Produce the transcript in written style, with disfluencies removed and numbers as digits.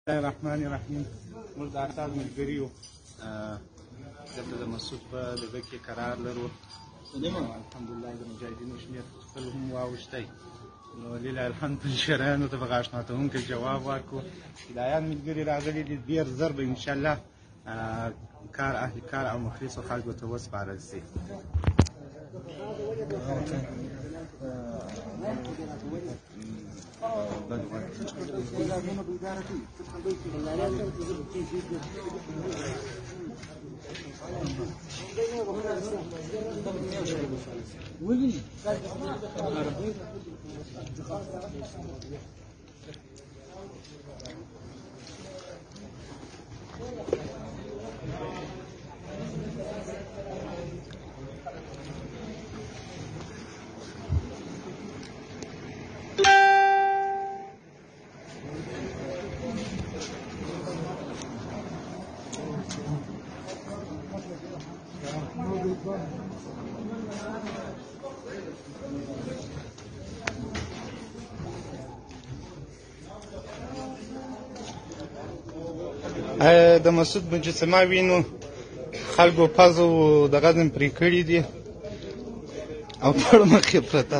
الله الرحمن الرحیم. موږ د اساس ملګري یو، دلته د مسعود په ډبه کې قرار لرو. الحمدلله د مجاهدینو شمېر خپل هم واوښتی، نو لله الحمد شرایانو ته به غاښماتونکی جواب ورکړو. هدایان ملګري راغلي دي، ډېر ژر به انشاءالله کار اهل کار او مخلصو خلکو ته وسپارل شي. د مسعود مجسمه وینو، خلکو پزو دغه پرې کړي دي او پر مخ یې پرته